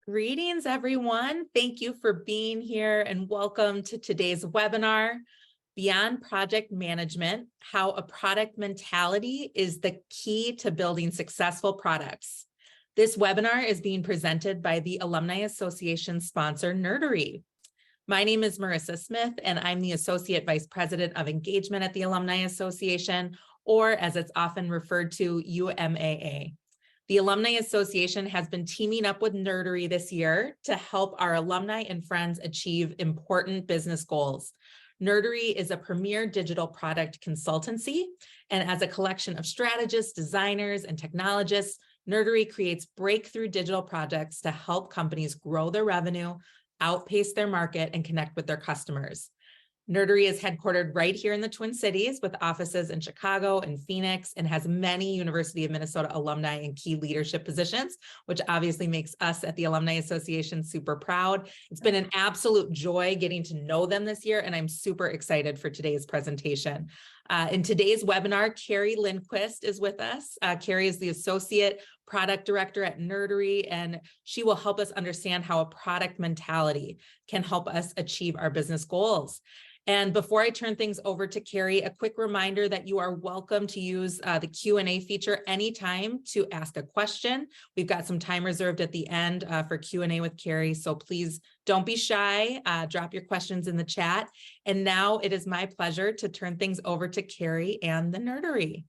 Greetings, everyone. Thank you for being here and welcome to today's webinar, Beyond Project Management, How a Product Mentality is the Key to Building Successful Products. This webinar is being presented by the Alumni Association sponsor, Nerdery. My name is Marissa Smith, and I'm the Associate Vice President of Engagement at the Alumni Association, or as it's often referred to, UMAA. The Alumni Association has been teaming up with Nerdery this year to help our alumni and friends achieve important business goals. Nerdery is a premier digital product consultancy, and as a collection of strategists, designers, and technologists, Nerdery creates breakthrough digital projects to help companies grow their revenue, outpace their market, and connect with their customers. Nerdery is headquartered right here in the Twin Cities with offices in Chicago and Phoenix, and has many University of Minnesota alumni in key leadership positions, which obviously makes us at the Alumni Association super proud. It's been an absolute joy getting to know them this year, and I'm super excited for today's presentation. In today's webinar, Keri Lindquist is with us. Keri is the Associate Product Director at Nerdery, and she will help us understand how a product mentality can help us achieve our business goals. And before I turn things over to Keri, a quick reminder that you are welcome to use the Q&A feature anytime to ask a question. We've got some time reserved at the end for Q&A with Keri, so please don't be shy. Drop your questions in the chat. And now it is my pleasure to turn things over to Keri and the Nerdery.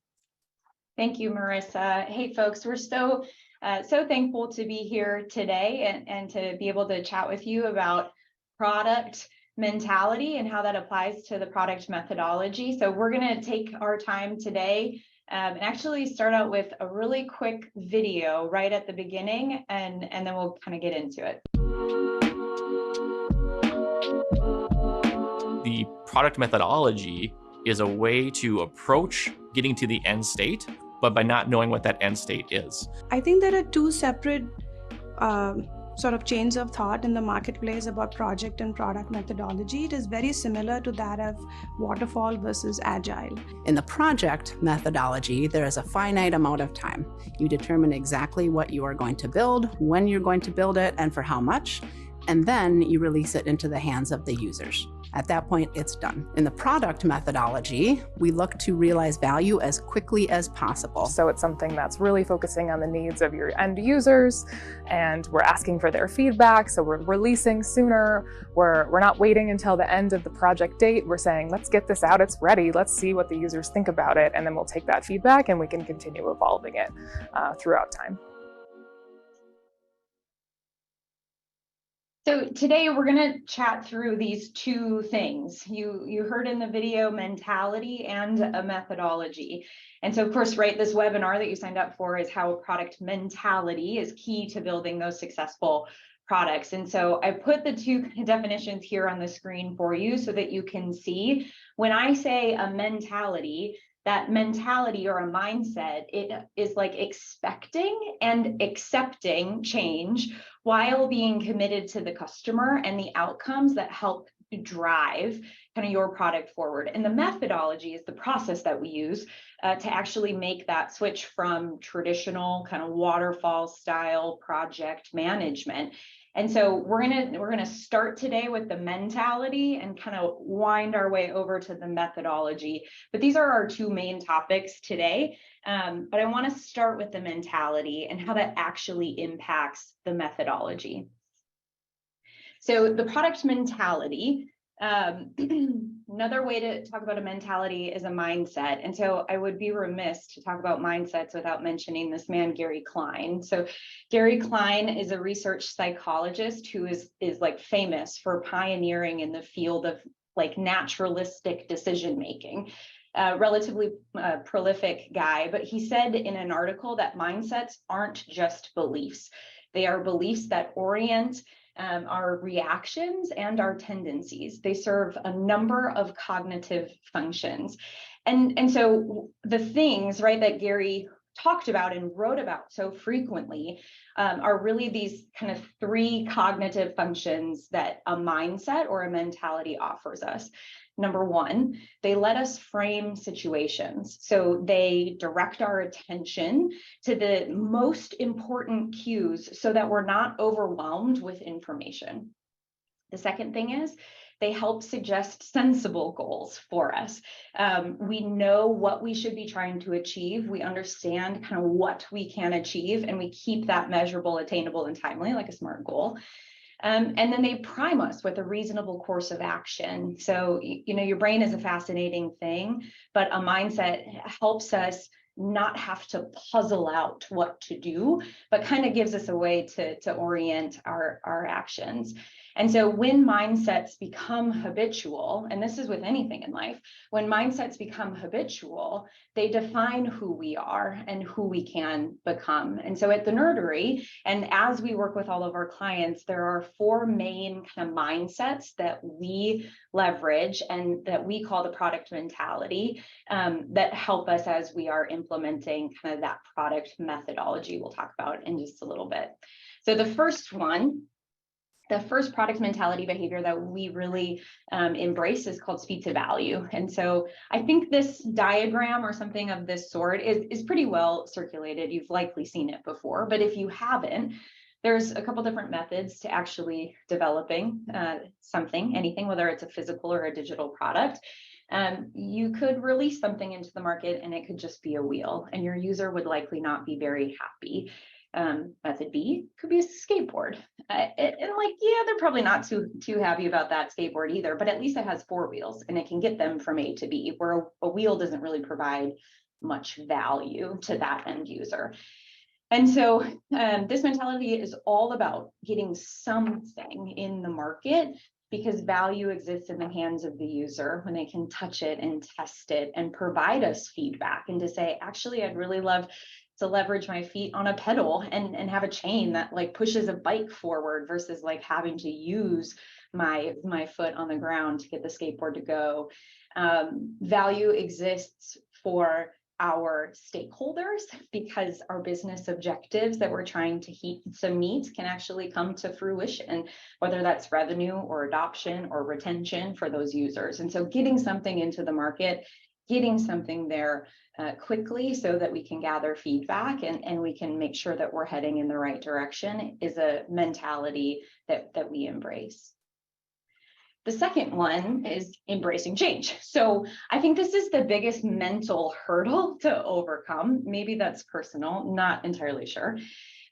Thank you, Marissa. Hey, folks, we're so thankful to be here today and to be able to chat with you about product mentality and how that applies to the product methodology. So we're going to take our time today and actually start out with a really quick video right at the beginning, and then we'll kind of get into it. The product methodology is a way to approach getting to the end state, but by not knowing what that end state is. I think there are two separate sort of chains of thought in the marketplace about project and product methodology. It is very similar to that of waterfall versus agile. In the project methodology, there is a finite amount of time. You determine exactly what you are going to build, when you're going to build it, and for how much, and then you release it into the hands of the users. At that point, it's done. In the product methodology, we look to realize value as quickly as possible. So it's something that's really focusing on the needs of your end users, and we're asking for their feedback. So we're releasing sooner. We're not waiting until the end of the project date. We're saying, let's get this out, it's ready. Let's see what the users think about it. And then we'll take that feedback and we can continue evolving it throughout time. So today we're going to chat through these two things. You heard in the video mentality and a methodology. And so of course, right, this webinar that you signed up for is how a product mentality is key to building those successful products. And so I put the two definitions here on the screen for you so that you can see. When I say a mentality, that mentality or a mindset, it is like expecting and accepting change while being committed to the customer and the outcomes that help drive kind of your product forward. And the methodology is the process that we use to actually make that switch from traditional kind of waterfall style project management. And so we're gonna start today with the mentality and kind of wind our way over to the methodology. But these are our two main topics today. But I want to start with the mentality and how that actually impacts the methodology. So the product mentality, another way to talk about a mentality is a mindset. And so I would be remiss to talk about mindsets without mentioning this man, Gary Klein. So Gary Klein is a research psychologist who is like famous for pioneering in the field of like naturalistic decision making. Relatively prolific guy, but he said in an article that mindsets aren't just beliefs. They are beliefs that orient our reactions and our tendencies. They serve a number of cognitive functions. And so the things, right, that Gary talked about and wrote about so frequently are really these kind of 3 cognitive functions that a mindset or a mentality offers us. Number 1, they let us frame situations. So they direct our attention to the most important cues so that we're not overwhelmed with information. The second thing is they help suggest sensible goals for us. We know what we should be trying to achieve. We understand kind of what we can achieve, and we keep that measurable, attainable, and timely, like a SMART goal. And then they prime us with a reasonable course of action. So, your brain is a fascinating thing, but a mindset helps us not have to puzzle out what to do, but kind of gives us a way to orient our actions. And so when mindsets become habitual, and this is with anything in life, when mindsets become habitual, they define who we are and who we can become. And so at the Nerdery, and as we work with all of our clients, there are 4 main kind of mindsets that we leverage and that we call the product mentality that help us as we are implementing kind of that product methodology we'll talk about in just a little bit. So the first product mentality behavior that we really embrace is called speed to value. And so I think this diagram or something of this sort is pretty well circulated. You've likely seen it before, but if you haven't, there's a couple different methods to actually developing anything, whether it's a physical or a digital product. You could release something into the market and it could just be a wheel, and your user would likely not be very happy. Method B could be a skateboard. They're probably not too happy about that skateboard either, but at least it has 4 wheels and it can get them from A to B, where a wheel doesn't really provide much value to that end user. And so this mentality is all about getting something in the market, because value exists in the hands of the user when they can touch it and test it and provide us feedback, and to say, actually, I'd really love to leverage my feet on a pedal and have a chain that like pushes a bike forward versus like having to use my foot on the ground to get the skateboard to go. Value exists for our stakeholders because our business objectives that we're trying to meet can actually come to fruition, whether that's revenue or adoption or retention for those users. And so getting something into the market, getting something there quickly so that we can gather feedback and we can make sure that we're heading in the right direction is a mentality that we embrace. The second one is embracing change. So I think this is the biggest mental hurdle to overcome. Maybe that's personal, not entirely sure.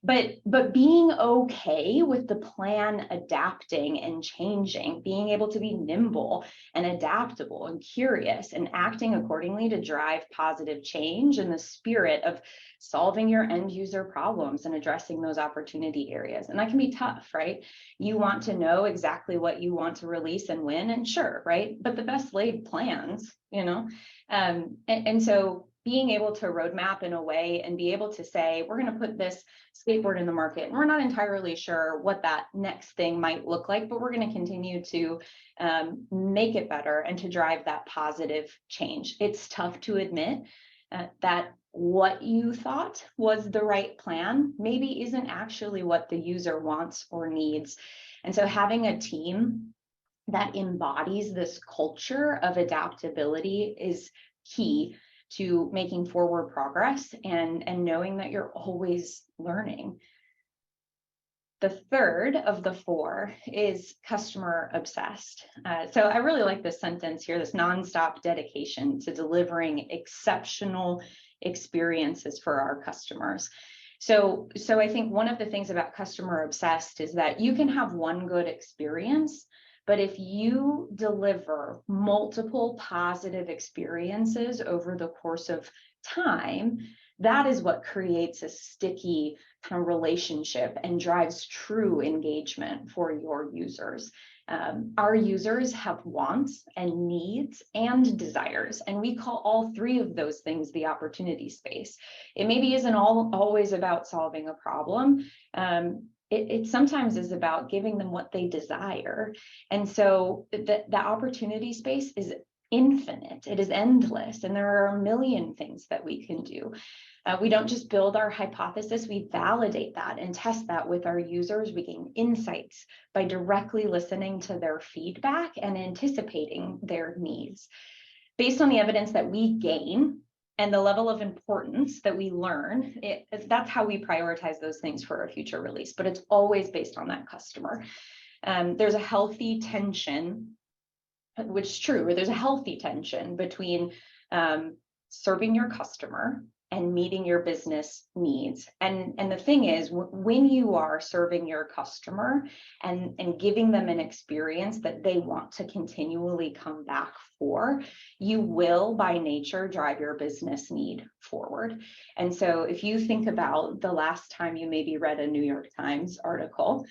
But being okay with the plan adapting and changing, being able to be nimble and adaptable and curious and acting accordingly to drive positive change in the spirit of solving your end user problems and addressing those opportunity areas. And that can be tough, right? You want to know exactly what you want to release and when, and sure, right? But the best laid plans, and so being able to roadmap in a way and be able to say, we're going to put this skateboard in the market, and we're not entirely sure what that next thing might look like, but we're going to continue to make it better and to drive that positive change. It's tough to admit that what you thought was the right plan maybe isn't actually what the user wants or needs. And so having a team that embodies this culture of adaptability is key to making forward progress and knowing that you're always learning. The third of the 4 is customer obsessed. So I really like this sentence here, this nonstop dedication to delivering exceptional experiences for our customers. So I think one of the things about customer obsessed is that you can have one good experience, but if you deliver multiple positive experiences over the course of time, that is what creates a sticky kind of relationship and drives true engagement for your users. Our users have wants and needs and desires, and we call all 3 of those things the opportunity space. It maybe isn't always about solving a problem. It sometimes is about giving them what they desire. And so the opportunity space is infinite, it is endless, and there are a million things that we can do. We don't just build our hypothesis, we validate that and test that with our users. We gain insights by directly listening to their feedback and anticipating their needs. Based on the evidence that we gain and the level of importance that we learn, that's how we prioritize those things for a future release, but it's always based on that customer. There's a healthy tension, which is true, or there's a healthy tension between serving your customer and meeting your business needs. And the thing is, when you are serving your customer and giving them an experience that they want to continually come back for, you will by nature drive your business need forward. And so if you think about the last time you maybe read a New York Times article,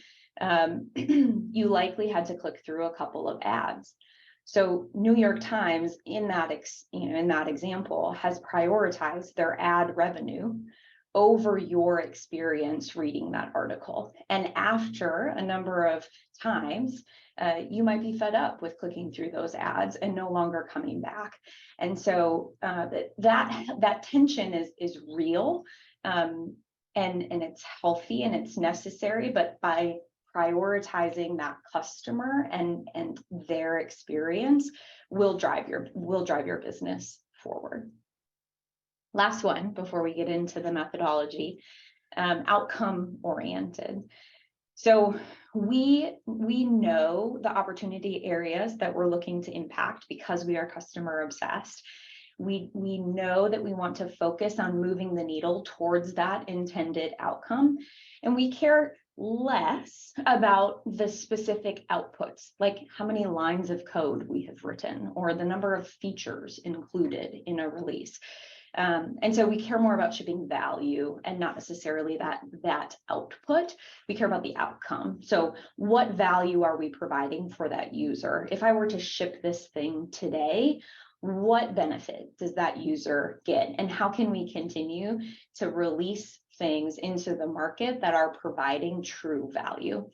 you likely had to click through a couple of ads. So New York Times in that example has prioritized their ad revenue over your experience reading that article. And after a number of times, you might be fed up with clicking through those ads and no longer coming back. And so that tension is real, and it's healthy and it's necessary, but by prioritizing that customer and their experience will drive your business forward. Last one before we get into the methodology, outcome oriented. So we know the opportunity areas that we're looking to impact because we are customer obsessed. We know that we want to focus on moving the needle towards that intended outcome, and we care less about the specific outputs, like how many lines of code we have written or the number of features included in a release. And so we care more about shipping value and not necessarily that output. We care about the outcome. So what value are we providing for that user? If I were to ship this thing today, what benefit does that user get? And how can we continue to release things into the market that are providing true value?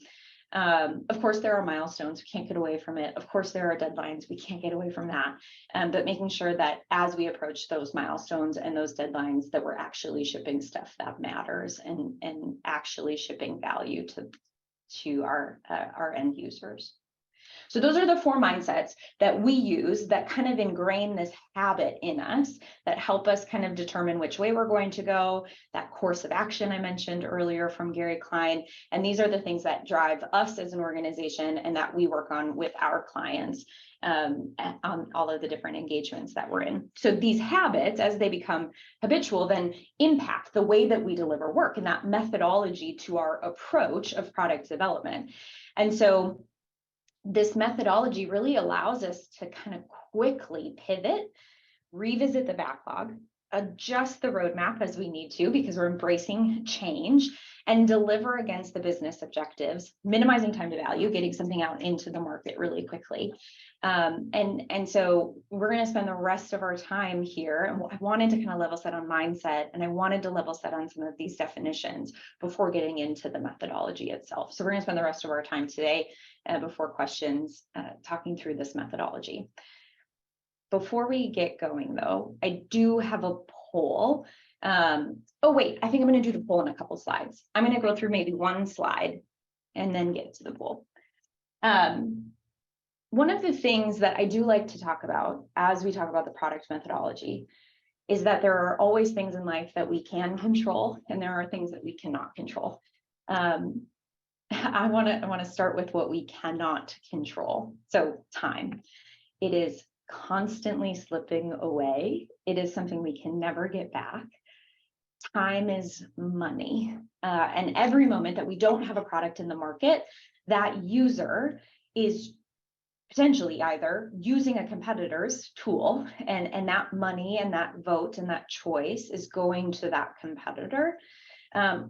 Of course, there are milestones. We can't get away from it. Of course, there are deadlines. We can't get away from that. But making sure that as we approach those milestones and those deadlines, that we're actually shipping stuff that matters and actually shipping value to our end users. So those are the 4 mindsets that we use that kind of ingrain this habit in us, that help us kind of determine which way we're going to go, that course of action I mentioned earlier from Gary Klein. And these are the things that drive us as an organization and that we work on with our clients on all of the different engagements that we're in. So these habits, as they become habitual, then impact the way that we deliver work and that methodology to our approach of product development. And so this methodology really allows us to kind of quickly pivot, revisit the backlog, adjust the roadmap as we need to because we're embracing change, and deliver against the business objectives, minimizing time to value, getting something out into the market really quickly. And so we're going to spend the rest of our time here. And I wanted to kind of level set on mindset, and I wanted to level set on some of these definitions before getting into the methodology itself. So we're going to spend the rest of our time today before questions talking through this methodology. Before we get going, though, I do have a poll. Oh, wait, I think I'm going to do the poll in a couple slides. I'm going to go through maybe one slide and then get to the poll. One of the things that I do like to talk about as we talk about the product methodology is that there are always things in life that we can control, and there are things that we cannot control. I want to start with what we cannot control. So time. It is constantly slipping away. It is something we can never get back. Time is money. And every moment that we don't have a product in the market, that user is potentially either using a competitor's tool, and that money and that vote and that choice is going to that competitor,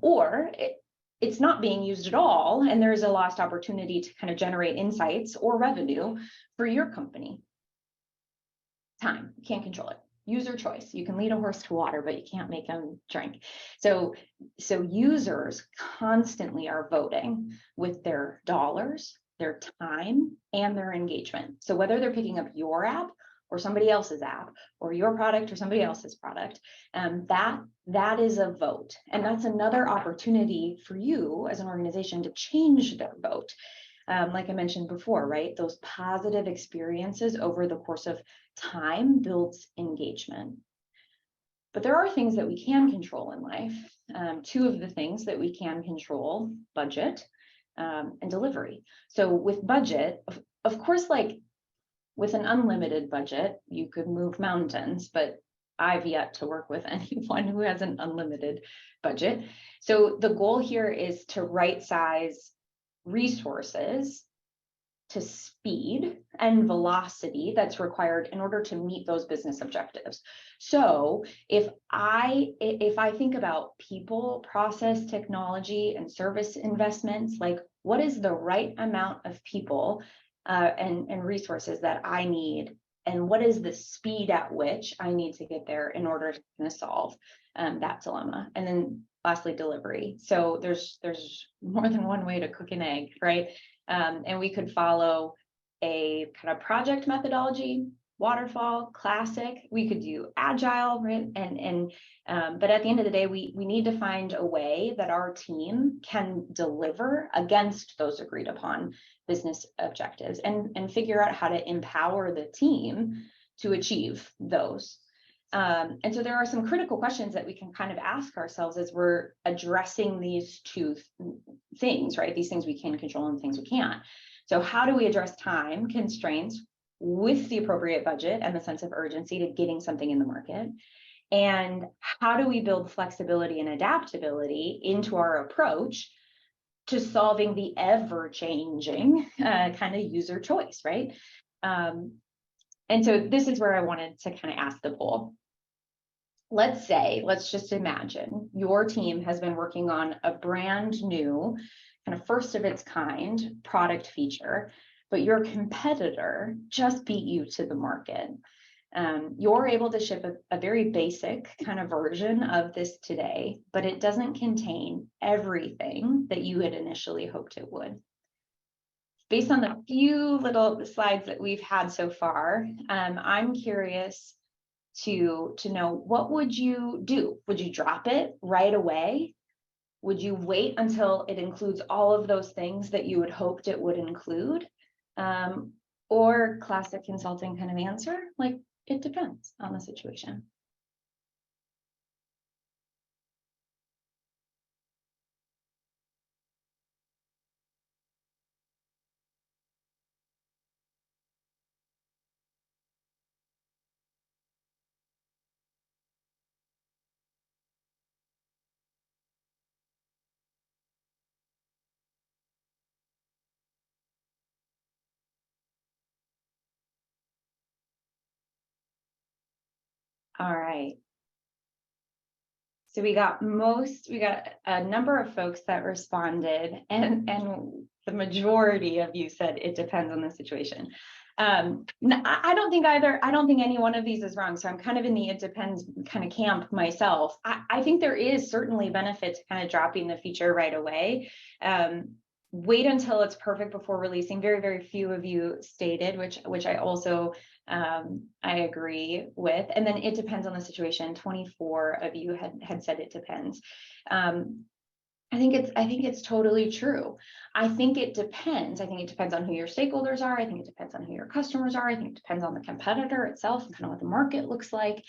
or it's not being used at all, and there's a lost opportunity to kind of generate insights or revenue for your company. Time, you can't control it. User choice. You can lead a horse to water, but you can't make them drink. So users constantly are voting with their dollars, their time, and their engagement. So whether they're picking up your app or somebody else's app, or your product or somebody else's product, that is a vote. And that's another opportunity for you as an organization to change their vote. Like I mentioned before, right? Those positive experiences over the course of time builds engagement. But there are things that we can control in life. Two of the things that we can control: budget and delivery. So with budget, of course, like with an unlimited budget, you could move mountains, but I've yet to work with anyone who has an unlimited budget. So the goal here is to right size resources to speed and velocity that's required in order to meet those business objectives. So if I think about people, process, technology, and service investments, like what is the right amount of people and resources that I need, and what is the speed at which I need to get there in order to solve that dilemma? And then lastly, delivery. So there's more than one way to cook an egg, right? And we could follow a kind of project methodology, waterfall, classic. We could do agile, right? But at the end of the day, we need to find a way that our team can deliver against those agreed upon business objectives, and figure out how to empower the team to achieve those. And so there are some critical questions that we can kind of ask ourselves as we're addressing these two things, right? These things we can control and things we can't. So how do we address time constraints with the appropriate budget and the sense of urgency to getting something in the market? And how do we build flexibility and adaptability into our approach to solving the ever-changing kind of user choice, right? And so this is where I wanted to kind of ask the poll. Let's just imagine your team has been working on a brand new, kind of first of its kind product feature, but your competitor just beat you to the market. You're able to ship a very basic kind of version of this today, but it doesn't contain everything that you had initially hoped it would. Based on the few little slides that we've had so far, I'm curious to know, what would you do? Would you drop it right away? Would you wait until it includes all of those things that you had hoped it would include? Or classic consulting kind of answer, like, it depends on the situation. All right. So we got a number of folks that responded, and the majority of you said it depends on the situation. I don't think any one of these is wrong. So I'm kind of in the it depends kind of camp myself. I think there is certainly benefit to kind of dropping the feature right away. Wait until it's perfect before releasing. Very, very few of you stated, which I also I agree with. And then it depends on the situation. 24 of you had said it depends. I think it's totally true. I think it depends. I think it depends on who your stakeholders are. I think it depends on who your customers are. I think it depends on the competitor itself and kind of what the market looks like.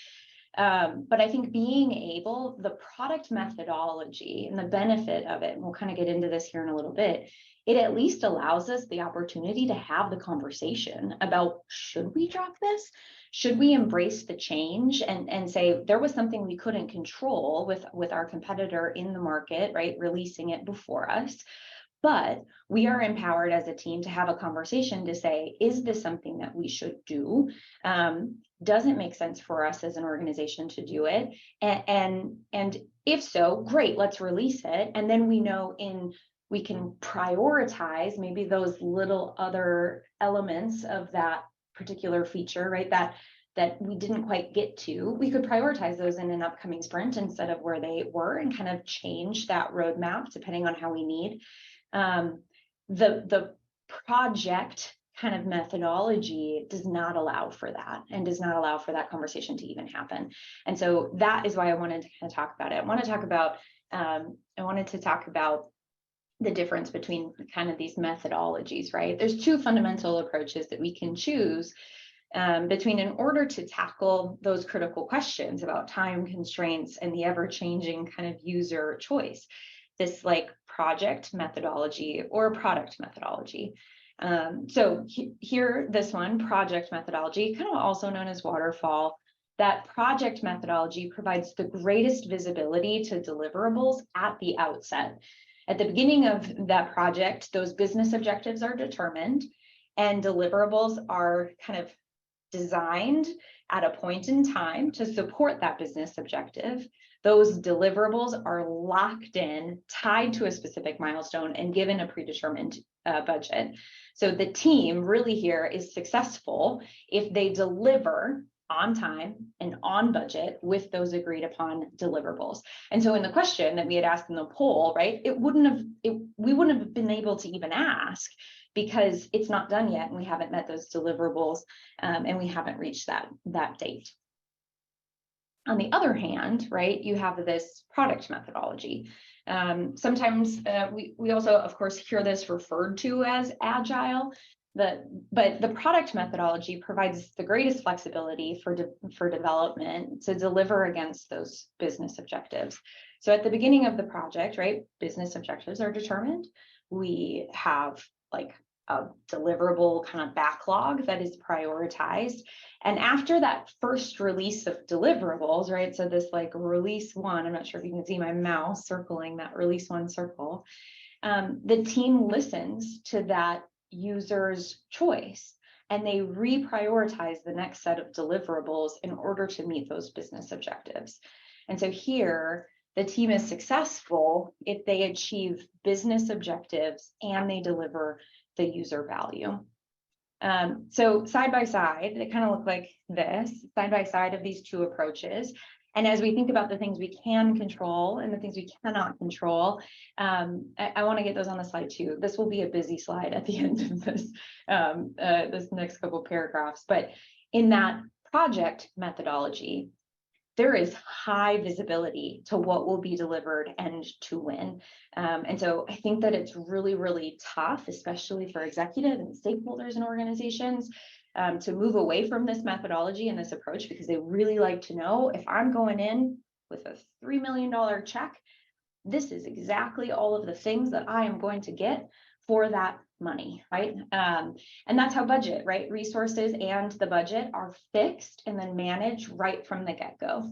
But I think the product methodology and the benefit of it, and we'll kind of get into this here in a little bit, it at least allows us the opportunity to have the conversation about, should we drop this? Should we embrace the change and say there was something we couldn't control with our competitor in the market, right? Releasing it before us. But we are empowered as a team to have a conversation to say, is this something that we should do? Does it make sense for us as an organization to do it? And if so, great, let's release it. And then we know we can prioritize maybe those little other elements of that particular feature, right? That we didn't quite get to. We could prioritize those in an upcoming sprint instead of where they were, and kind of change that roadmap depending on how we need. The project kind of methodology does not allow for that, and does not allow for that conversation to even happen. And so that is why I wanted to kind of talk about it. I wanted to talk about the difference between kind of these methodologies, right? There's two fundamental approaches that we can choose between in order to tackle those critical questions about time constraints and the ever-changing kind of user choice. This like project methodology or product methodology. So here, this one, project methodology, kind of also known as waterfall. That project methodology provides the greatest visibility to deliverables at the outset. At the beginning of that project, those business objectives are determined and deliverables are kind of designed at a point in time to support that business objective. Those deliverables are locked in, tied to a specific milestone, and given a predetermined budget. So the team really here is successful if they deliver on time and on budget with those agreed upon deliverables. And so in the question that we had asked in the poll, right, we wouldn't have been able to even ask because it's not done yet and we haven't met those deliverables and we haven't reached that date. On the other hand, right, you have this product methodology. Sometimes we also, of course, hear this referred to as agile. But the product methodology provides the greatest flexibility for development to deliver against those business objectives. So at the beginning of the project, right, business objectives are determined. We have like a deliverable kind of backlog that is prioritized. And after that first release of deliverables, right, so this like release one, I'm not sure if you can see my mouse circling that release one circle, the team listens to that user's choice and they reprioritize the next set of deliverables in order to meet those business objectives. And so here, the team is successful if they achieve business objectives and they deliver the user value. So side by side, they kind of look like this, side by side of these two approaches. And as we think about the things we can control and the things we cannot control, I want to get those on the slide too. This will be a busy slide at the end of this, this next couple paragraphs. But in that project methodology, there is high visibility to what will be delivered and to when. And so I think that it's really, really tough, especially for executive and stakeholders and organizations, to move away from this methodology and this approach, because they really like to know if I'm going in with a $3 million check, this is exactly all of the things that I am going to get for that money, right? And that's how budget, right? Resources and the budget are fixed and then managed right from the get-go.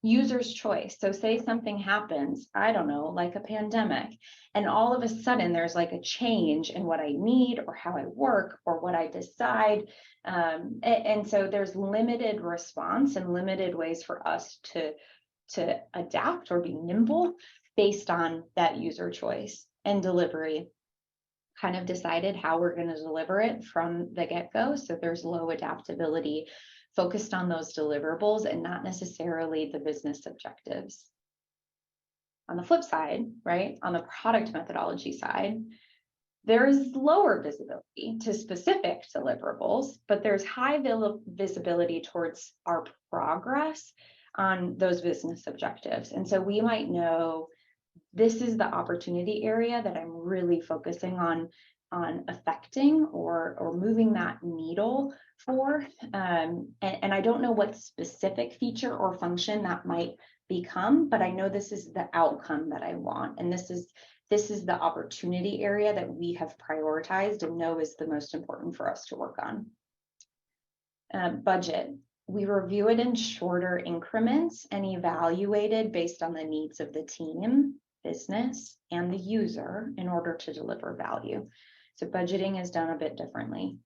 User's choice. So say something happens, I don't know, like a pandemic, and all of a sudden there's like a change in what I need or how I work or what I decide. And so there's limited response and limited ways for us to adapt or be nimble based on that user choice. And delivery kind of decided how we're going to deliver it from the get-go. So there's low adaptability focused on those deliverables and not necessarily the business objectives. On the flip side, right, on the product methodology side, there's lower visibility to specific deliverables, but there's high visibility towards our progress on those business objectives. And so we might know this is the opportunity area that I'm really focusing on affecting or moving that needle for. And I don't know what specific feature or function that might become, but I know this is the outcome that I want. And this is the opportunity area that we have prioritized and know is the most important for us to work on. Budget. We review it in shorter increments and evaluate it based on the needs of the team, business, and the user in order to deliver value. So budgeting is done a bit differently.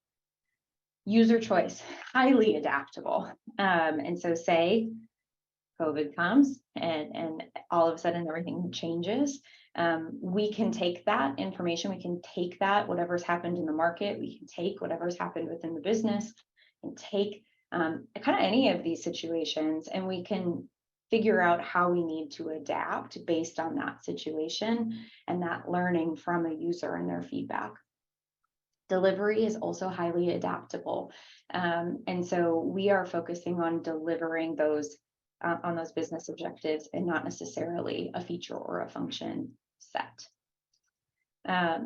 User choice, highly adaptable. And so say COVID comes and all of a sudden everything changes. We can take that information, we can take that, whatever's happened in the market, we can take whatever's happened within the business and take kind of any of these situations, and we can figure out how we need to adapt based on that situation and that learning from a user and their feedback. Delivery is also highly adaptable. And so we are focusing on delivering those on those business objectives and not necessarily a feature or a function set. I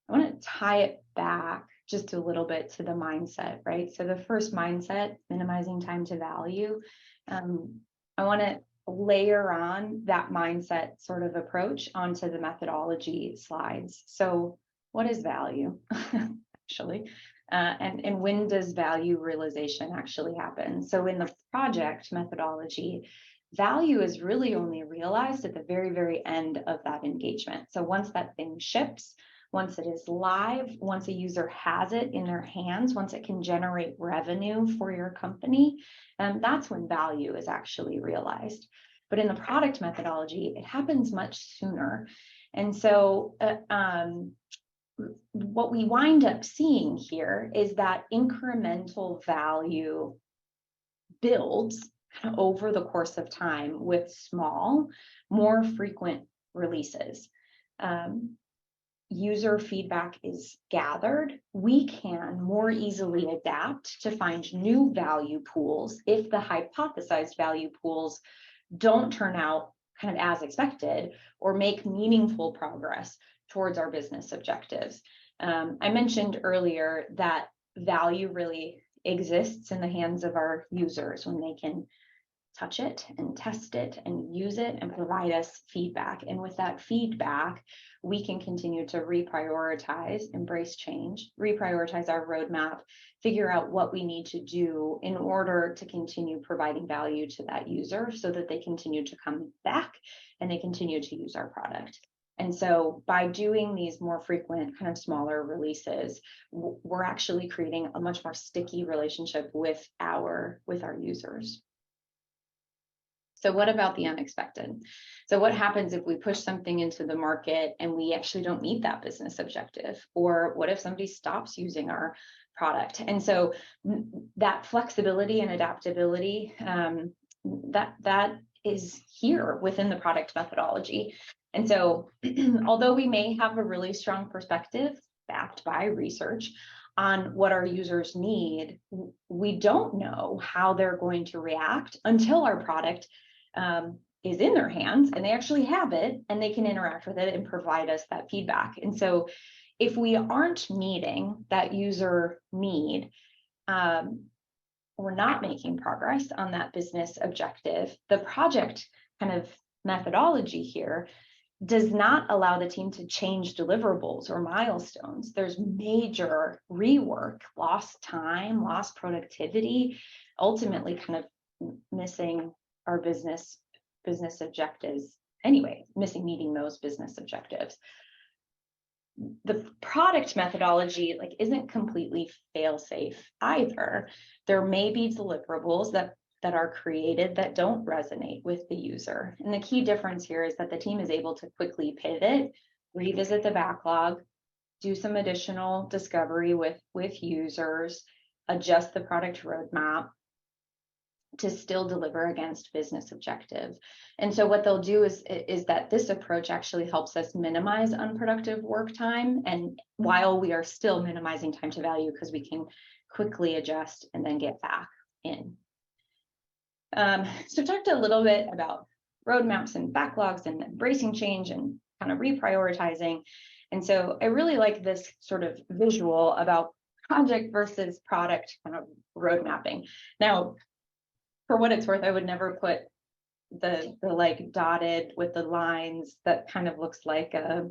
want to tie it back just a little bit to the mindset, right? So the first mindset, minimizing time to value, I want to layer on that mindset sort of approach onto the methodology slides. So what is value actually? And when does value realization actually happen? So in the project methodology, value is really only realized at the very, very end of that engagement. So once that thing ships, once it is live, once a user has it in their hands, once it can generate revenue for your company, that's when value is actually realized. But in the product methodology, it happens much sooner. And so what we wind up seeing here is that incremental value builds over the course of time with small, more frequent releases. User feedback is gathered. We can more easily adapt to find new value pools if the hypothesized value pools don't turn out kind of as expected or make meaningful progress towards our business objectives. I mentioned earlier that value really exists in the hands of our users when they can touch it and test it and use it and provide us feedback. And with that feedback, we can continue to reprioritize, embrace change, reprioritize our roadmap, figure out what we need to do in order to continue providing value to that user so that they continue to come back and they continue to use our product. And so by doing these more frequent kind of smaller releases, we're actually creating a much more sticky relationship with our users. So what about the unexpected? So what happens if we push something into the market and we actually don't meet that business objective? Or what if somebody stops using our product? And so that flexibility and adaptability, that is here within the product methodology. And so although we may have a really strong perspective backed by research on what our users need, we don't know how they're going to react until our product is in their hands and they actually have it and they can interact with it and provide us that feedback. And so if we aren't meeting that user need, we're not making progress on that business objective. The project kind of methodology here does not allow the team to change deliverables or milestones. There's major rework, lost time, lost productivity, ultimately kind of missing our business objectives anyway, missing those business objectives. The product methodology isn't completely fail-safe either. There may be deliverables that are created that don't resonate with the user. And the key difference here is that the team is able to quickly pivot, revisit the backlog, do some additional discovery with users, adjust the product roadmap to still deliver against business objectives. And so what they'll do is that this approach actually helps us minimize unproductive work time, and while we are still minimizing time to value because we can quickly adjust and then get back in. So talked a little bit about roadmaps and backlogs and embracing change and kind of reprioritizing. And so I really like this sort of visual about project versus product kind of road mapping. Now, for what it's worth, I would never put the dotted with the lines that kind of looks like a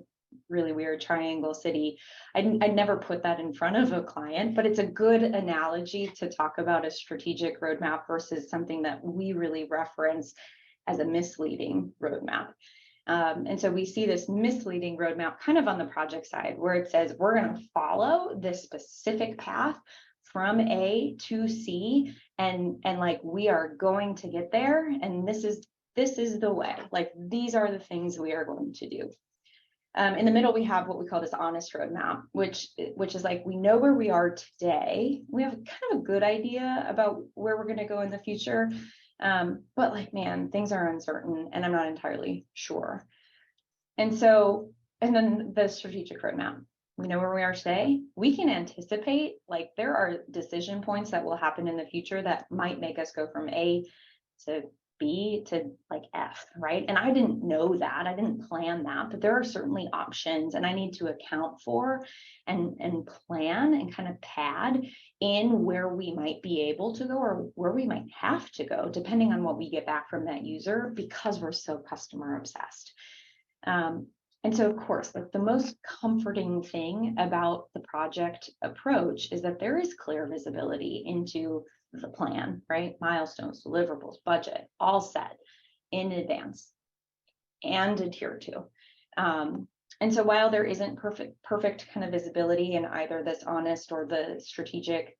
really weird triangle city. I'd never put that in front of a client, but it's a good analogy to talk about a strategic roadmap versus something that we really reference as a misleading roadmap. And so we see this misleading roadmap kind of on the project side where it says we're going to follow this specific path from A to C, and we are going to get there, and this is the way. These are the things we are going to do. In the middle, we have what we call this honest roadmap, which is we know where we are today. We have kind of a good idea about where we're going to go in the future, but man, things are uncertain, and I'm not entirely sure. And then the strategic roadmap. we know where we are today. We can anticipate, like, there are decision points that will happen in the future that might make us go from A to B to like F, right? And I didn't know that, I didn't plan that, but there are certainly options, and I need to account for and plan and kind of pad in where we might be able to go or where we might have to go, depending on what we get back from that user, because we're so customer obsessed. And so, of course, like, the most comforting thing about the project approach is that there is clear visibility into the plan, right? Milestones, deliverables, budget, all set in advance and adhered to. And so while there isn't perfect kind of visibility in either this honest or the strategic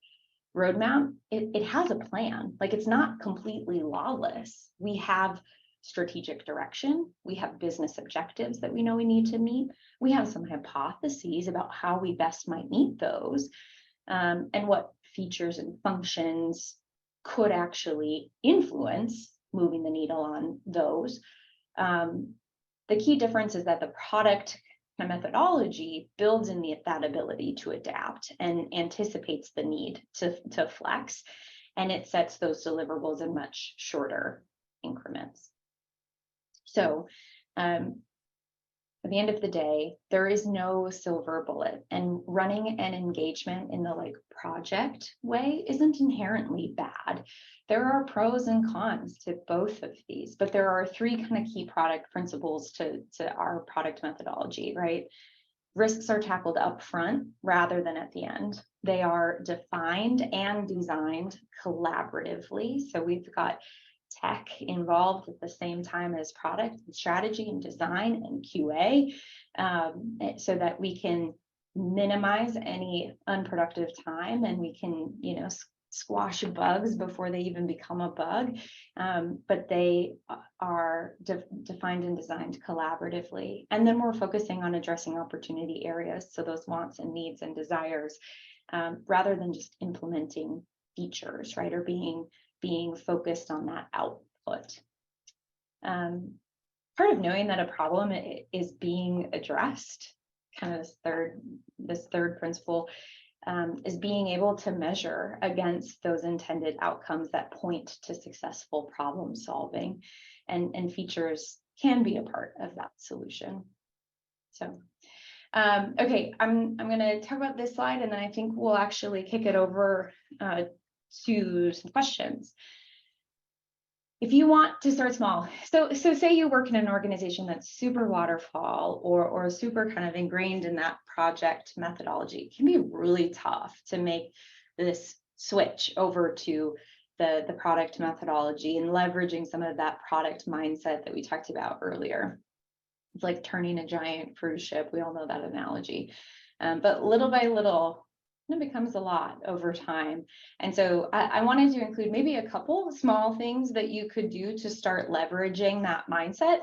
roadmap, it has a plan. Like, it's not completely lawless. We have strategic direction. We have business objectives that we know we need to meet. We have some hypotheses about how we best might meet those, and what features and functions could actually influence moving the needle on those. The key difference is that the product methodology builds in that ability to adapt and anticipates the need to flex, and it sets those deliverables in much shorter increments. So at the end of the day, there is no silver bullet, and running an engagement in the like project way isn't inherently bad. There are pros and cons to both of these, but there are three kind of key product principles to our product methodology, right? Risks are tackled up front rather than at the end. They are defined and designed collaboratively. So we've got tech involved at the same time as product and strategy and design and QA, so that we can minimize any unproductive time, and we can, squash bugs before they even become a bug. But they are defined and designed collaboratively. And then we're focusing on addressing opportunity areas, so those wants and needs and desires, rather than just implementing features, right, or being focused on that output. Part of knowing that a problem is being addressed, kind of this third principle, is being able to measure against those intended outcomes that point to successful problem solving, and features can be a part of that solution. So, okay, I'm going to talk about this slide, and then I think we'll actually kick it over to some questions. If you want to start small, so say you work in an organization that's super waterfall or super kind of ingrained in that project methodology, it can be really tough to make this switch over to the product methodology and leveraging some of that product mindset that we talked about earlier. It's like turning a giant cruise ship. We all know that analogy. But little by little, it becomes a lot over time. And so I wanted to include maybe a couple small things that you could do to start leveraging that mindset,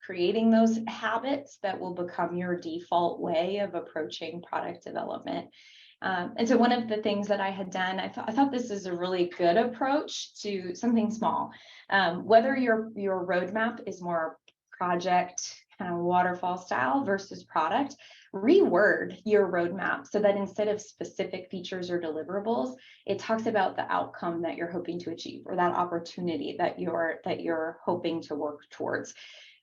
creating those habits that will become your default way of approaching product development. And so one of the things that I had done, I thought this is a really good approach to something small. Whether your roadmap is more project kind of waterfall style versus product, reword your roadmap so that instead of specific features or deliverables, it talks about the outcome that you're hoping to achieve, or that opportunity that you're hoping to work towards.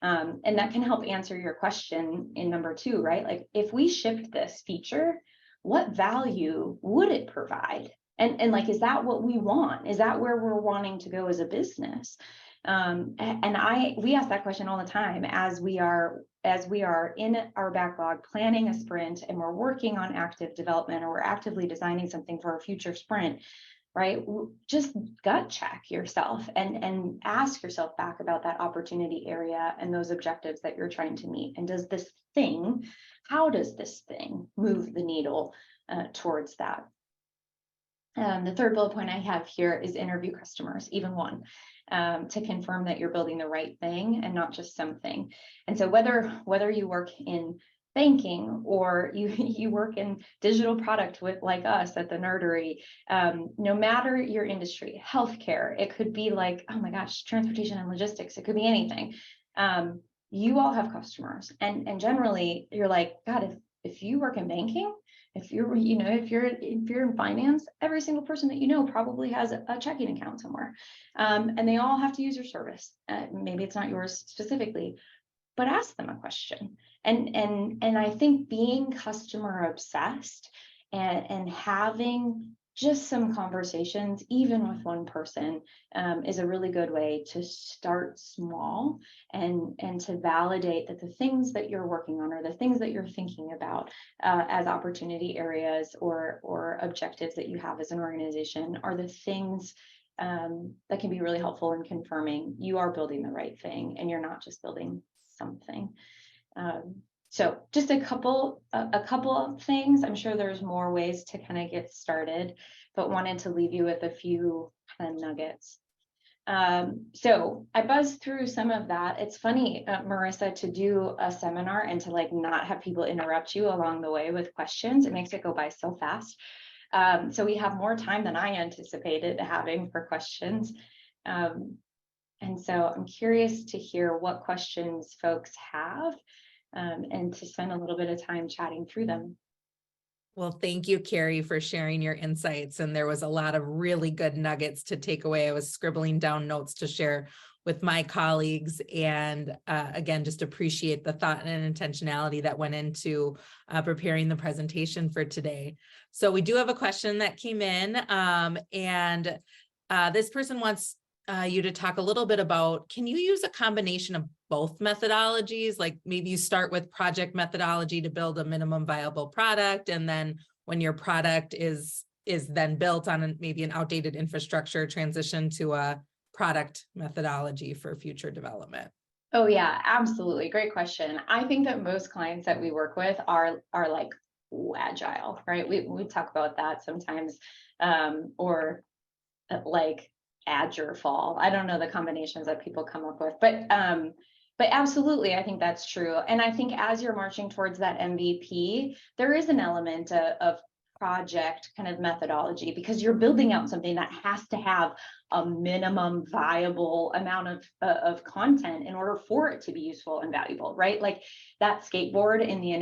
And that can help answer your question in number 2, right? Like, if we shipped this feature, what value would it provide? And like, is that what we want? Is that where we're wanting to go as a business? We ask that question all the time as we are in our backlog planning a sprint, and we're working on active development, or we're actively designing something for a future sprint, right? Just gut check yourself and ask yourself back about that opportunity area and those objectives that you're trying to meet. And how does this thing move the needle towards that? The third bullet point I have here is interview customers, even one, to confirm that you're building the right thing and not just something. And so whether you work in banking or you work in digital product like us at the Nerdery, no matter your industry, healthcare, it could be like, oh my gosh, transportation and logistics, it could be anything. You all have customers, and generally you're like, God, if you work in banking, if you're in finance, every single person that you know probably has a checking account somewhere, and they all have to use your service. Maybe it's not yours specifically, but ask them a question. And I think being customer obsessed and having just some conversations, even with one person, is a really good way to start small and to validate that the things that you're working on or the things that you're thinking about as opportunity areas or objectives that you have as an organization are the things that can be really helpful in confirming you are building the right thing and you're not just building something. So just a couple of things. I'm sure there's more ways to kind of get started, but wanted to leave you with a few kind of nuggets. So I buzzed through some of that. It's funny, Marissa, to do a seminar and to like not have people interrupt you along the way with questions. It makes it go by so fast. So we have more time than I anticipated having for questions. And so I'm curious to hear what questions folks have, and to spend a little bit of time chatting through them. Well, thank you, Keri, for sharing your insights. And there was a lot of really good nuggets to take away. I was scribbling down notes to share with my colleagues. And again, just appreciate the thought and intentionality that went into preparing the presentation for today. So we do have a question that came in, and this person wants you to talk a little bit about, can you use a combination of both methodologies? Like maybe you start with project methodology to build a minimum viable product, and then when your product is then built on maybe an outdated infrastructure, transition to a product methodology for future development. Oh yeah, absolutely. Great question. I think that most clients that we work with are like agile, right? We talk about that sometimes, or like Azure fall. I don't know the combinations that people come up with, but absolutely, I think that's true. And I think as you're marching towards that MVP, there is an element of project kind of methodology, because you're building out something that has to have a minimum viable amount of content in order for it to be useful and valuable, right? Like that skateboard in the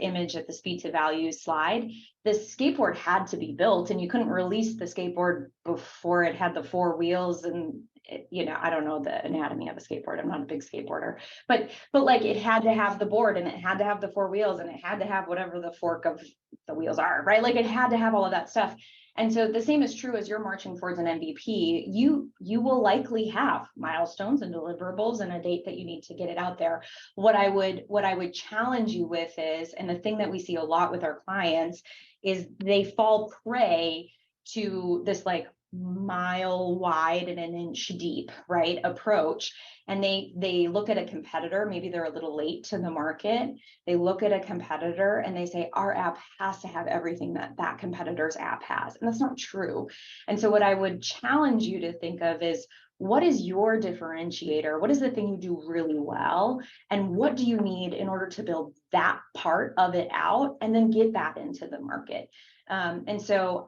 image at the speed to value slide, the skateboard had to be built, and you couldn't release the skateboard before it had the 4 wheels. And I don't know the anatomy of a skateboard. I'm not a big skateboarder, but like it had to have the board, and it had to have the 4 wheels, and it had to have whatever the fork of the wheels are, right? Like it had to have all of that stuff. And so the same is true as you're marching towards an MVP. You will likely have milestones and deliverables and a date that you need to get it out there. What I would challenge you with is, and the thing that we see a lot with our clients is they fall prey to this like mile wide and an inch deep, right, approach. And they look at a competitor, maybe they're a little late to the market. They look at a competitor and they say, our app has to have everything that competitor's app has. And that's not true. And so what I would challenge you to think of is, what is your differentiator? What is the thing you do really well? And what do you need in order to build that part of it out and then get that into the market? And so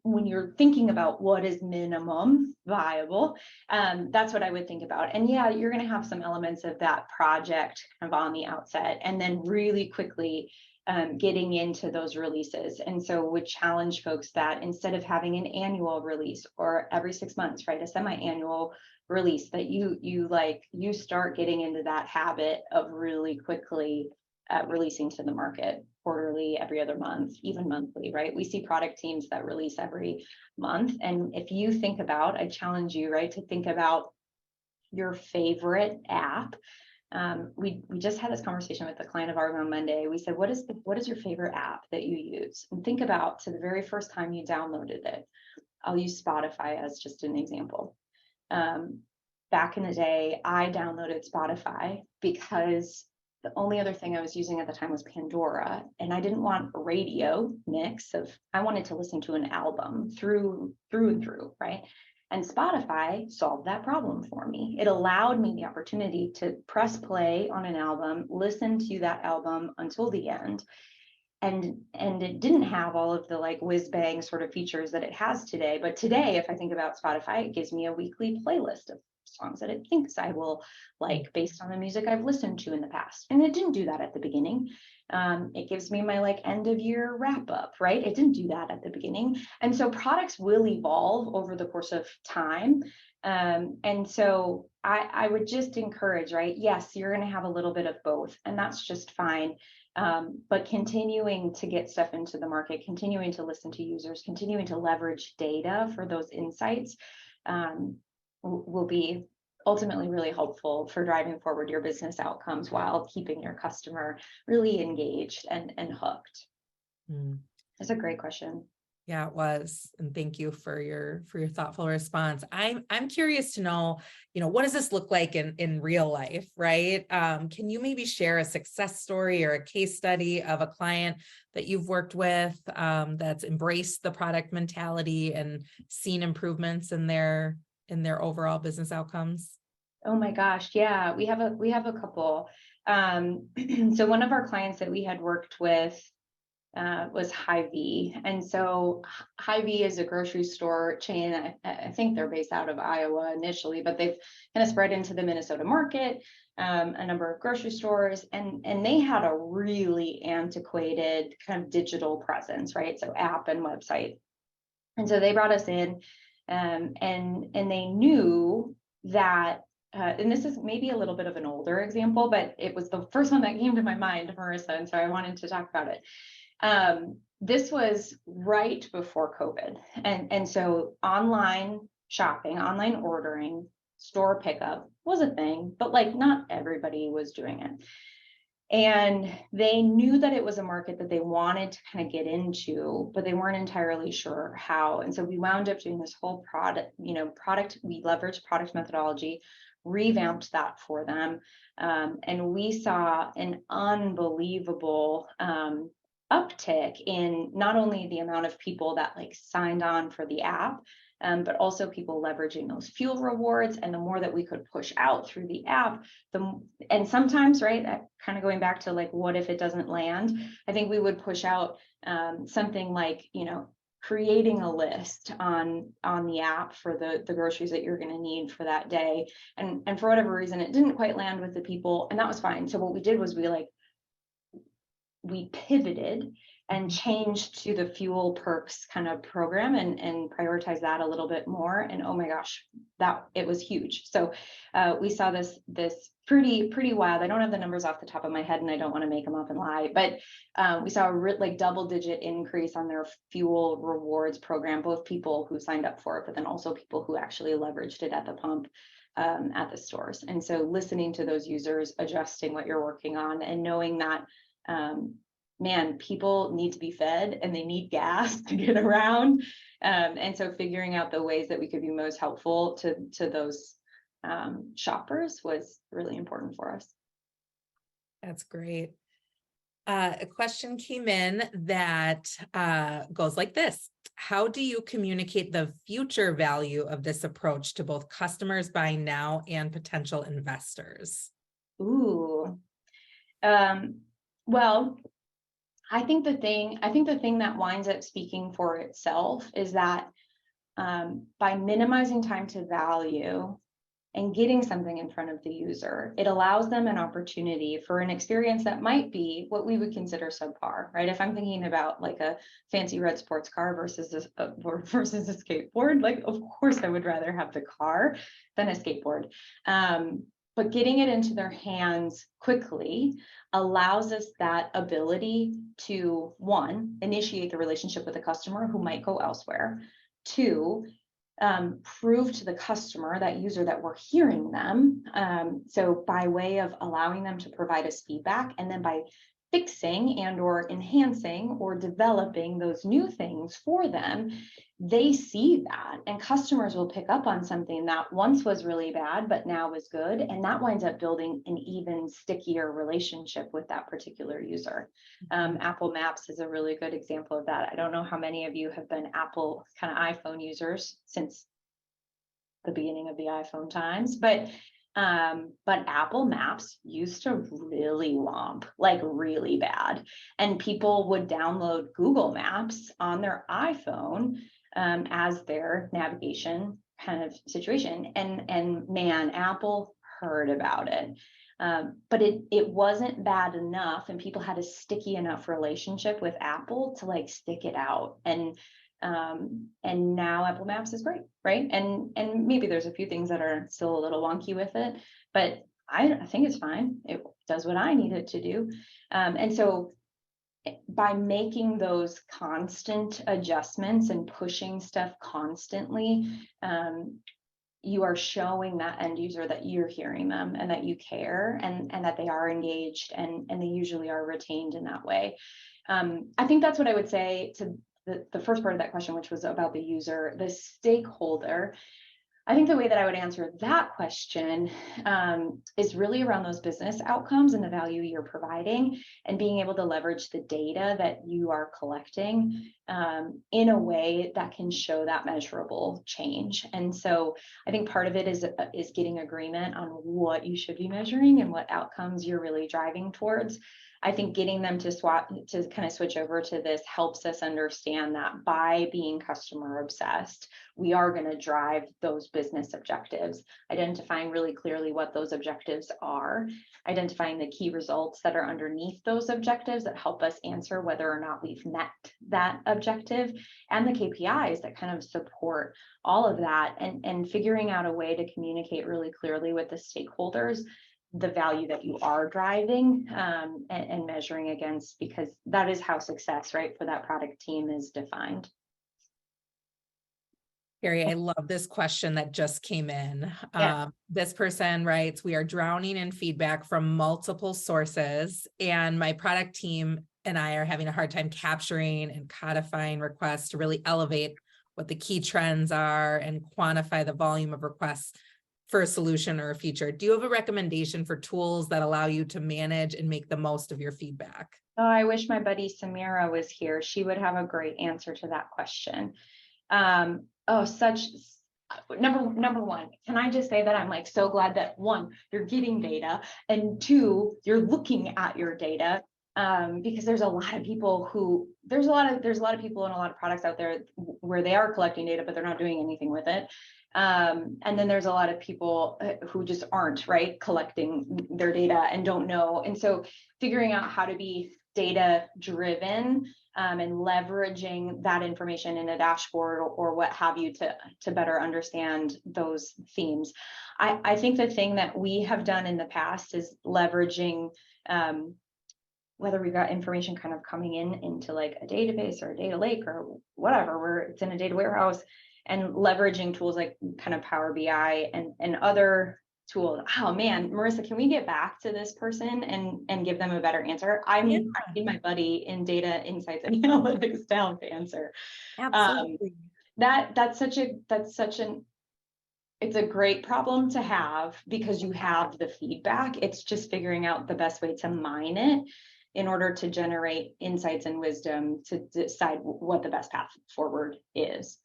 when you're thinking about what is minimum viable, that's what I would think about. And yeah, you're going to have some elements of that project kind of on the outset, and then really quickly getting into those releases. And so would challenge folks that instead of having an annual release or every 6 months, right, a semi-annual release, that you start getting into that habit of really quickly releasing to the market quarterly, every other month, even monthly, right? We see product teams that release every month. And if you think about, I challenge you, right, to think about your favorite app. We just had this conversation with a client of ours on Monday. We said, what is your favorite app that you use? And think about to the very first time you downloaded it. I'll use Spotify as just an example. Back in the day, I downloaded Spotify because the only other thing I was using at the time was Pandora, and I didn't want a radio mix I wanted to listen to an album through and through, right? And Spotify solved that problem for me. It allowed me the opportunity to press play on an album, listen to that album until the end. And it didn't have all of the like whiz bang sort of features that it has today. But today, if I think about Spotify, it gives me a weekly playlist of songs that it thinks I will like based on the music I've listened to in the past. And it didn't do that at the beginning. It gives me my like end of year wrap up, right? It didn't do that at the beginning. And so products will evolve over the course of time. And so I would just encourage, right? Yes, you're going to have a little bit of both, and that's just fine. But continuing to get stuff into the market, continuing to listen to users, continuing to leverage data for those insights will be ultimately really helpful for driving forward your business outcomes while keeping your customer really engaged and hooked. That's a great question. Yeah, it was. And thank you for your thoughtful response. I'm curious to know, what does this look like in real life, right? Can you maybe share a success story or a case study of a client that you've worked with that's embraced the product mentality and seen improvements in their overall business outcomes? Oh my gosh, yeah, we have a couple. So one of our clients that we had worked with was Hy-Vee. And so Hy-Vee is a grocery store chain. I think they're based out of Iowa initially, but they've kind of spread into the Minnesota market, a number of grocery stores, and they had a really antiquated kind of digital presence, right? So app and website. And so they brought us in, and they knew that, and this is maybe a little bit of an older example, but it was the first one that came to my mind, Marissa, and so I wanted to talk about it. This was right before COVID. And so online shopping, online ordering, store pickup was a thing, but like not everybody was doing it. And they knew that it was a market that they wanted to kind of get into, but they weren't entirely sure how. And so we wound up doing this whole product, we leveraged product methodology, revamped that for them. And we saw an unbelievable, uptick in not only the amount of people that like signed on for the app, but also people leveraging those fuel rewards. And the more that we could push out through the app, and sometimes, right, kind of going back to like, what if it doesn't land? I think we would push out something like, creating a list on the app for the groceries that you're going to need for that day. And for whatever reason, it didn't quite land with the people, and that was fine. So what we did was we pivoted and changed to the fuel perks kind of program and prioritize that a little bit more. And oh my gosh, that it was huge. So we saw this pretty wild. I don't have the numbers off the top of my head, and I don't want to make them up and lie, but we saw a double-digit increase on their fuel rewards program, both people who signed up for it, but then also people who actually leveraged it at the pump at the stores. And so listening to those users, adjusting what you're working on, and knowing that people need to be fed and they need gas to get around. And so figuring out the ways that we could be most helpful to those shoppers was really important for us. That's great. A question came in that goes like this. How do you communicate the future value of this approach to both customers buying now and potential investors? Ooh. Well, I think the thing that winds up speaking for itself is that by minimizing time to value and getting something in front of the user, it allows them an opportunity for an experience that might be what we would consider subpar, right? If I'm thinking about like a fancy red sports car versus a skateboard, like of course I would rather have the car than a skateboard. But getting it into their hands quickly allows us that ability to, one, initiate the relationship with a customer who might go elsewhere. Two, prove to the customer, that user, that we're hearing them. So by way of allowing them to provide us feedback, and then by fixing and or enhancing or developing those new things for them, they see that, and customers will pick up on something that once was really bad, but now is good. And that winds up building an even stickier relationship with that particular user. Apple Maps is a really good example of that. I don't know how many of you have been Apple kind of iPhone users since the beginning of the iPhone times, but Apple Maps used to really womp, like really bad. And people would download Google Maps on their iPhone as their navigation kind of situation. And man, Apple heard about it. But it wasn't bad enough, and people had a sticky enough relationship with Apple to like stick it out. And now Apple Maps is great, right? And maybe there's a few things that are still a little wonky with it, but I think it's fine. It does what I need it to do. And so by making those constant adjustments and pushing stuff constantly, you are showing that end user that you're hearing them and that you care, and that they are engaged, and they usually are retained in that way. I think that's what I would say to the first part of that question, which was about the user, the stakeholder. I think the way that I would answer that question is really around those business outcomes and the value you're providing, and being able to leverage the data that you are collecting in a way that can show that measurable change. And so I think part of it is getting agreement on what you should be measuring and what outcomes you're really driving towards. I think getting them to kind of switch over to this helps us understand that by being customer obsessed, we are going to drive those business objectives, identifying really clearly what those objectives are, identifying the key results that are underneath those objectives that help us answer whether or not we've met that objective, and the KPIs that kind of support all of that, and figuring out a way to communicate really clearly with the stakeholders the value that you are driving and measuring against, because that is how success, right, for that product team is defined. Keri, I love this question that just came in. Yeah. This person writes, we are drowning in feedback from multiple sources, and my product team and I are having a hard time capturing and codifying requests to really elevate what the key trends are and quantify the volume of requests for a solution or a feature. Do you have a recommendation for tools that allow you to manage and make the most of your feedback? Oh, I wish my buddy Samira was here. She would have a great answer to that question. Number one, can I just say that I'm like so glad that one, you're getting data, and two, you're looking at your data, because there's a lot of people there's a lot of people and a lot of products out there where they are collecting data, but they're not doing anything with it. And then there's a lot of people who just aren't, right, collecting their data and don't know. And so figuring out how to be data driven and leveraging that information in a dashboard or what have you to better understand those themes. I think the thing that we have done in the past is leveraging whether we've got information kind of coming into like a database or a data lake or whatever, where it's in a data warehouse, and leveraging tools like kind of Power BI and other tools. Oh man, Marissa, can we get back to this person and give them a better answer? I need my buddy in data insights and analytics to help answer. Absolutely. It's a great problem to have because you have the feedback. It's just figuring out the best way to mine it in order to generate insights and wisdom to decide what the best path forward is.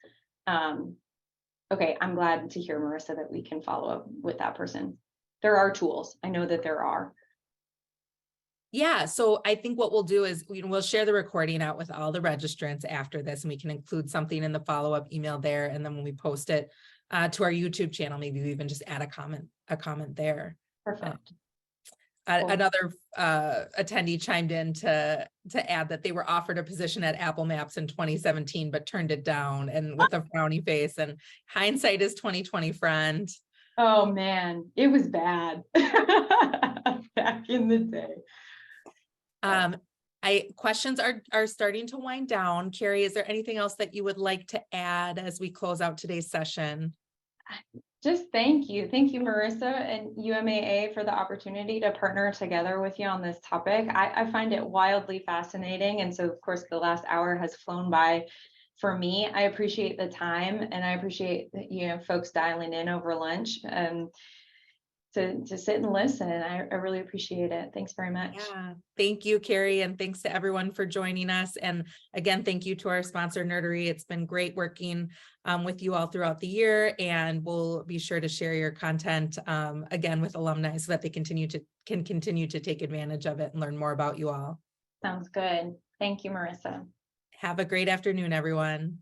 Okay, I'm glad to hear, Marissa, that we can follow up with that person. There are tools. I know that there are. Yeah, so I think what we'll do is we'll share the recording out with all the registrants after this, and we can include something in the follow-up email there. And then when we post it to our YouTube channel, maybe we even just add a comment there. Perfect. Another attendee chimed in to add that they were offered a position at Apple Maps in 2017, but turned it down, and with a frowny face. And hindsight is 2020, friend. Oh man, it was bad back in the day. Questions are starting to wind down. Keri, is there anything else that you would like to add as we close out today's session? Just thank you, Marissa and UMAA, for the opportunity to partner together with you on this topic. I find it wildly fascinating, and so of course the last hour has flown by for me. I appreciate the time, and I appreciate folks dialing in over lunch to sit and listen. I really appreciate it. Thanks very much. Yeah, thank you, Keri, and thanks to everyone for joining us. And again, thank you to our sponsor, Nerdery. It's been great working with you all throughout the year, and we'll be sure to share your content again with alumni so that they can continue to take advantage of it and learn more about you all. Sounds good. Thank you, Marissa. Have a great afternoon, everyone.